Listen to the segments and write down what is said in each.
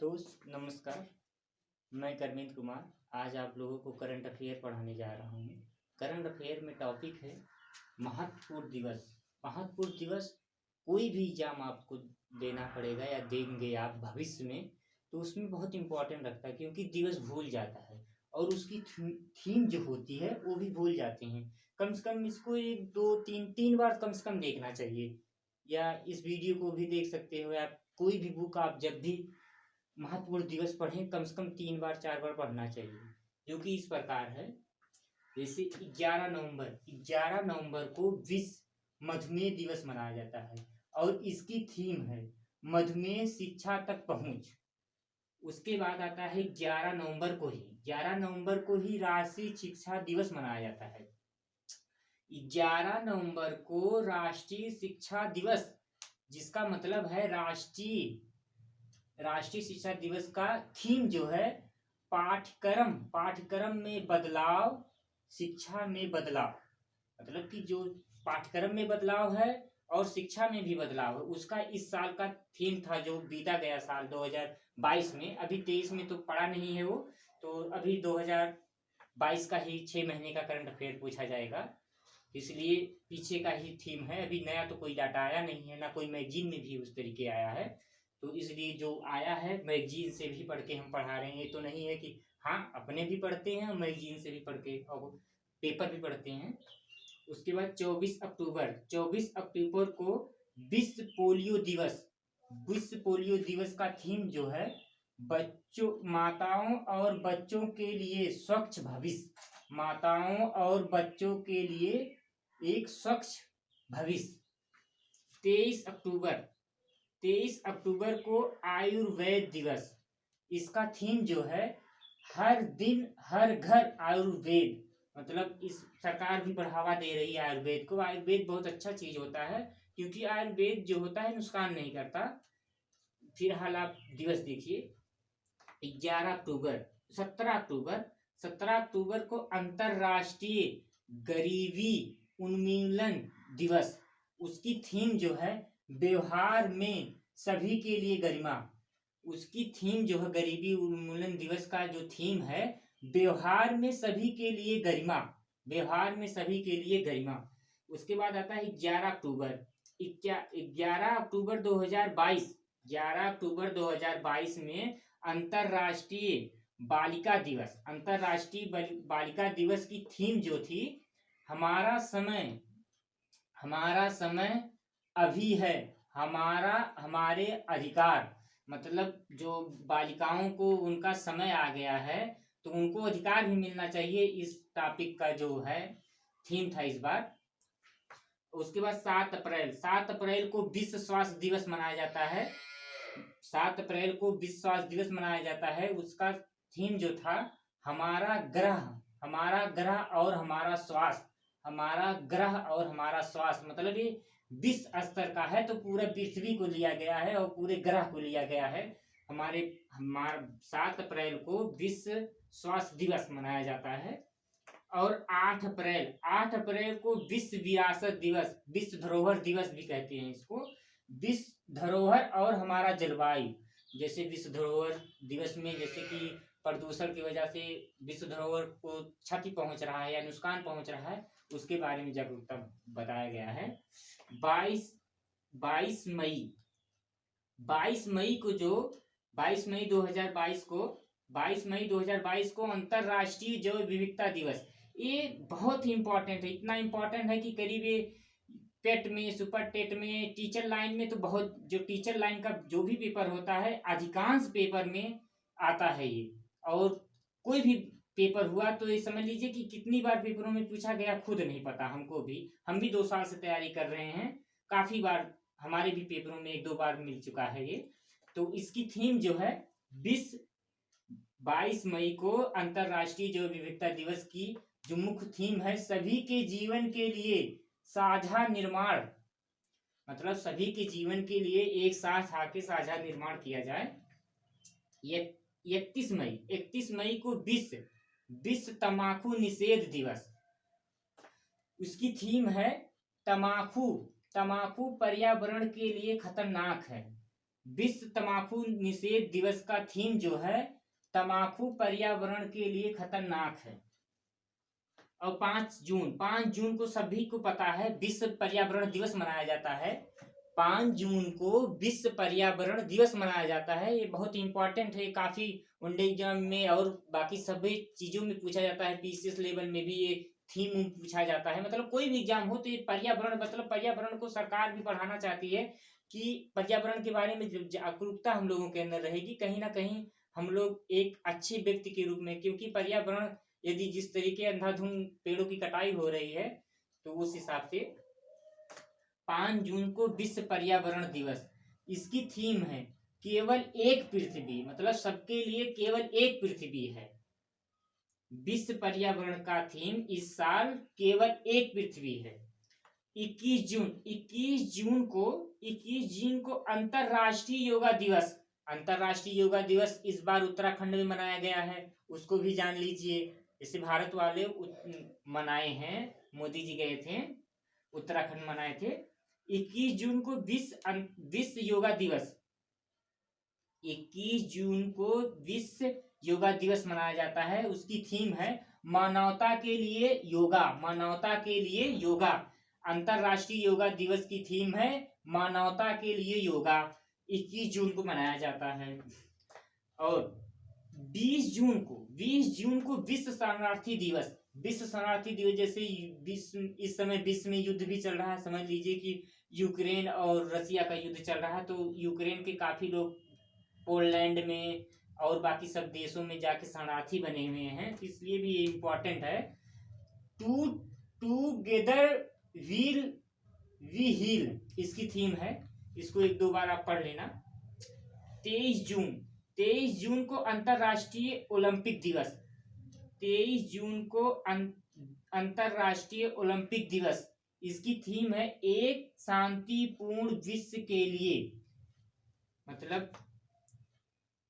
दोस्त नमस्कार। मैं करमीत कुमार आज आप लोगों को करंट अफेयर पढ़ाने जा रहा हूँ। करंट अफेयर में टॉपिक है महत्वपूर्ण दिवस। महत्वपूर्ण दिवस कोई भी एग्जाम आपको देना पड़ेगा या देंगे आप भविष्य में, तो उसमें बहुत इंपॉर्टेंट रखता है, क्योंकि दिवस भूल जाता है और उसकी थीम जो होती है वो भी भूल जाते हैं। कम से कम इसको एक दो तीन तीन बार कम से कम देखना चाहिए, या इस वीडियो को भी देख सकते हो, या कोई भी बुक आप जब भी महत्वपूर्ण दिवस पढ़ें कम से कम 3 बार 4 बार पढ़ना चाहिए, जो कि इस प्रकार है। जैसे 11 नवंबर को विश्व मधुमेह दिवस मनाया जाता है और इसकी थीम है मधुमेह शिक्षा तक पहुंच। उसके बाद आता है 11 नवंबर को ही राष्ट्रीय शिक्षा दिवस मनाया जाता है। 11 नवंबर को राष्ट्रीय शिक्षा दिवस, जिसका मतलब है राष्ट्रीय शिक्षा दिवस का थीम जो है पाठ्यक्रम में बदलाव, शिक्षा में बदलाव। मतलब कि जो पाठ्यक्रम में बदलाव है और शिक्षा में भी बदलाव है, उसका इस साल का थीम था जो बीता गया साल 2022 में। अभी 23 में तो पढ़ा नहीं है वो, तो अभी 2022 का ही 6 महीने का करंट अफेयर पूछा जाएगा, इसलिए पीछे का ही थीम है। अभी नया तो कोई डाटा आया नहीं है, ना कोई मैगजीन में भी उस तरीके आया है, तो इसलिए जो आया है मैगजीन से भी पढ़ के हम पढ़ा रहे हैं। ये तो नहीं है कि हाँ, अपने भी पढ़ते हैं और मैगजीन से भी पढ़ के और पेपर भी पढ़ते हैं। उसके बाद 24 अक्टूबर को विश्व पोलियो दिवस का थीम जो है बच्चों, माताओं और बच्चों के लिए स्वच्छ भविष्य। माताओं और बच्चों के लिए एक स्वच्छ भविष्य। 23 अक्टूबर को आयुर्वेद दिवस। इसका थीम जो है हर दिन हर घर आयुर्वेद। मतलब इस सरकार भी बढ़ावा दे रही है आयुर्वेद को। आयुर्वेद बहुत अच्छा चीज होता है, क्योंकि आयुर्वेद जो होता है नुकसान नहीं करता। फिलहाल आप दिवस देखिए 11 अक्टूबर। 17 अक्टूबर को अंतरराष्ट्रीय गरीबी उन्मूलन दिवस। उसकी थीम जो है व्यवहार में सभी के लिए गरिमा। उसकी थीम जो है गरीबी उन्मूलन दिवस का जो थीम है व्यवहार में सभी के लिए गरिमा। व्यवहार में सभी के लिए गरिमा। उसके बाद आता है 11 अक्टूबर। 11 अक्टूबर 2022। 11 अक्टूबर 2022 में अंतरराष्ट्रीय बालिका दिवस। अंतरराष्ट्रीय बालिका दिवस की थीम जो थी हमारा समय अभी है, हमारे अधिकार। मतलब जो बालिकाओं को उनका समय आ गया है, तो उनको अधिकार भी मिलना चाहिए। इस टॉपिक का जो है थीम था इस बार। उसके बाद 7 अप्रैल को विश्व स्वास्थ्य दिवस मनाया जाता है। 7 अप्रैल को विश्व स्वास्थ्य दिवस मनाया जाता है। उसका थीम जो था हमारा ग्रह और हमारा स्वास्थ्य। हमारा ग्रह और हमारा स्वास्थ्य मतलब ये विश्व स्तर का है, तो पूरे पृथ्वी को लिया गया है और पूरे ग्रह को लिया गया है। हमारा 7 अप्रैल को विश्व स्वास्थ्य दिवस मनाया जाता है। और 8 अप्रैल को विश्व विरासत दिवस, विश्व धरोहर दिवस भी कहते हैं इसको। विश्व धरोहर और हमारा जलवायु। जैसे विश्व धरोहर दिवस में जैसे कि प्रदूषण की वजह से विश्व धरोहर को क्षति पहुंच रहा है या नुकसान पहुंच रहा है, उसके बारे में जागरूकता बताया गया है। 22 मई 2022 को अंतरराष्ट्रीय जैव विविधता दिवस। ये बहुत ही इंपॉर्टेंट है, इतना इंपॉर्टेंट है कि करीब ये टेट में, सुपर टेट में, टीचर लाइन में तो बहुत, जो टीचर लाइन का जो भी पेपर होता है अधिकांश पेपर में आता है ये। और कोई भी पेपर हुआ तो ये समझ लीजिए कि कितनी बार पेपरों में पूछा गया खुद नहीं पता हमको भी। हम भी 2 साल से तैयारी कर रहे हैं, काफी बार हमारे भी पेपरों में 1-2 बार मिल चुका है ये। तो इसकी थीम जो है 22 मई को अंतरराष्ट्रीय जैव विविधता दिवस की जो मुख्य थीम है सभी के जीवन के लिए साझा निर्माण। मतलब सभी के जीवन के लिए एक साथ आके साझा निर्माण किया जाए। ये 31 मई को विश्व तंबाकू निषेध दिवस। उसकी थीम है तंबाकू पर्यावरण के लिए खतरनाक है। विश्व तम्बाकू निषेध दिवस का थीम जो है तम्बाकू पर्यावरण के लिए खतरनाक है। और 5 जून को सभी को पता है विश्व पर्यावरण दिवस मनाया जाता है। 5 जून को विश्व पर्यावरण दिवस मनाया जाता है। ये बहुत इंपॉर्टेंट है, काफी वनडे एग्जाम में और बाकी सभी चीजों में पूछा जाता है। पीसीएस लेवल में भी ये थीम पूछा जाता है। मतलब कोई भी एग्जाम हो तो ये पर्यावरण, मतलब पर्यावरण को सरकार भी बढ़ाना चाहती है कि पर्यावरण के बारे में जागरूकता हम लोगों के अंदर रहेगी, कहीं ना कहीं हम लोग एक अच्छे व्यक्ति के रूप में, क्योंकि पर्यावरण यदि जिस तरीके अंधाधुंध पेड़ों की कटाई हो रही है तो उस हिसाब से 5 जून को विश्व पर्यावरण दिवस, इसकी थीम है केवल एक पृथ्वी, मतलब सबके लिए केवल एक पृथ्वी है। विश्व पर्यावरण का थीम इस साल केवल एक पृथ्वी है। 21 जून को अंतरराष्ट्रीय योगा दिवस, अंतरराष्ट्रीय योगा दिवस इस बार उत्तराखंड में मनाया गया है, उसको भी जान लीजिए। जैसे भारत वाले मनाए हैं, मोदी जी गए थे उत्तराखंड मनाए थे। 21 जून को विश्व योगा दिवस, 21 जून को विश्व योगा दिवस मनाया जाता है। उसकी थीम है मानवता के लिए योगा, मानवता के लिए योगा। अंतरराष्ट्रीय योगा दिवस की थीम है मानवता के लिए योगा, 21 जून को मनाया जाता है। और 20 जून को विश्व शरणार्थी दिवस, विश्व शरणार्थी दिवस जैसे इस समय विश्व में युद्ध भी चल रहा है, समझ लीजिए कि यूक्रेन और रसिया का युद्ध चल रहा है, तो यूक्रेन के काफी लोग पोलैंड में और बाकी सब देशों में जाके शरणार्थी बने हुए हैं, तो इसलिए भी ये इम्पोर्टेंट है। टूगेदर वी हील इसकी थीम है, इसको 1-2 बार आप पढ़ लेना। 23 जून को अंतरराष्ट्रीय ओलंपिक दिवस, 23 जून को अंतरराष्ट्रीय ओलंपिक दिवस, इसकी थीम है एक शांतिपूर्ण विश्व के लिए। मतलब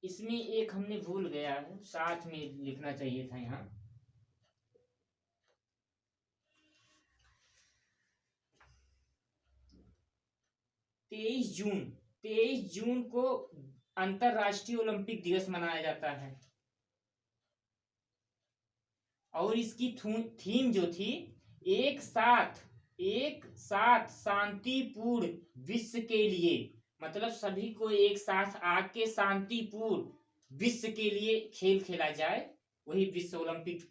इसमें एक हमने भूल गया है, साथ में लिखना चाहिए था यहाँ। तेईस जून को अंतरराष्ट्रीय ओलंपिक दिवस मनाया जाता है। और इसकी थीम जो थी एक साथ शांतिपूर्ण विश्व के लिए, मतलब सभी को एक साथ आके शांतिपूर्ण विश्व के लिए खेल खेला जाए, वही विश्व ओलंपिक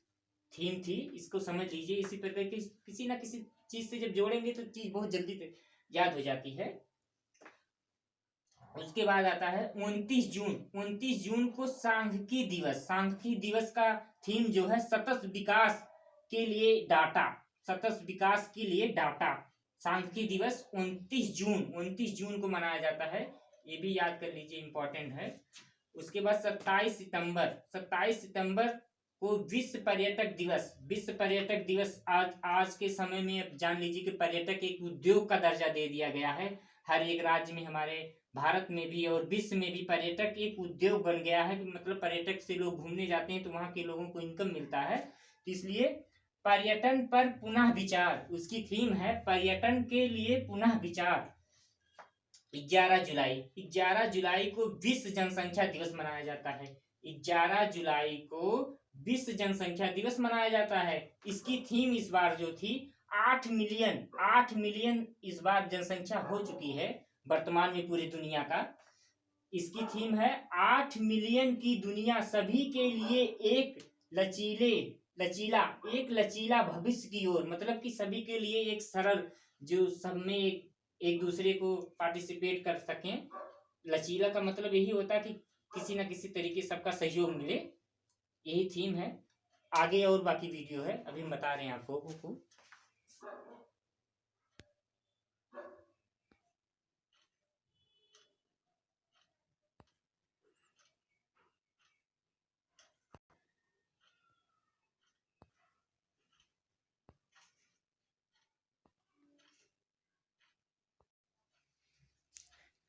थीम थी। इसको समझ लीजिए। इसी प्रकार के किसी ना किसी चीज से जब जोड़ेंगे तो चीज बहुत जल्दी याद हो जाती है। उसके बाद आता है 29 जून को सांख्यिकी दिवस का थीम जो है सतत विकास के लिए डाटा, सांख्यिकी दिवस 29 जून को मनाया जाता है, ये भी याद कर लीजिए, इंपॉर्टेंट है। उसके बाद 27 सितंबर को विश्व पर्यटक दिवस आज के समय में जान लीजिए कि पर्यटक एक उद्योग का दर्जा दे दिया गया है। हर एक राज्य में, हमारे भारत में भी और विश्व में भी पर्यटक एक उद्योग बन गया है। मतलब पर्यटक से लोग घूमने जाते हैं तो वहां के लोगों को इनकम मिलता है, इसलिए पर्यटन पर पुनः विचार, उसकी थीम है पर्यटन के लिए पुनः विचार। 11 जुलाई को विश्व जनसंख्या दिवस मनाया जाता है। 11 जुलाई को विश्व जनसंख्या दिवस मनाया जाता है। इसकी थीम इस बार जो थी 8 मिलियन इस बार जनसंख्या हो चुकी है वर्तमान में पूरी दुनिया का। इसकी थीम है 8 मिलियन की दुनिया सभी के लिए एक लचीला भविष्य की ओर, मतलब कि सभी के लिए एक सरल, जो सब में एक दूसरे को पार्टिसिपेट कर सकें। लचीला का मतलब यही होता है कि किसी न किसी तरीके सबका सहयोग मिले, यही थीम है। आगे और बाकी वीडियो है, अभी हम बता रहे हैं आपको।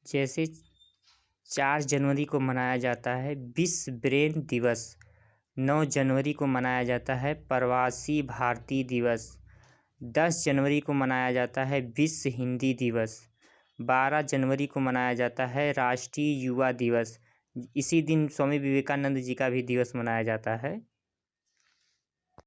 जैसे 4 जनवरी को मनाया जाता है विश्व ब्रेन दिवस, 9 जनवरी को मनाया जाता है प्रवासी भारतीय दिवस, 10 जनवरी को मनाया जाता है विश्व हिंदी दिवस, 12 जनवरी को मनाया जाता है राष्ट्रीय युवा दिवस। इसी दिन स्वामी विवेकानंद जी का भी दिवस मनाया जाता है।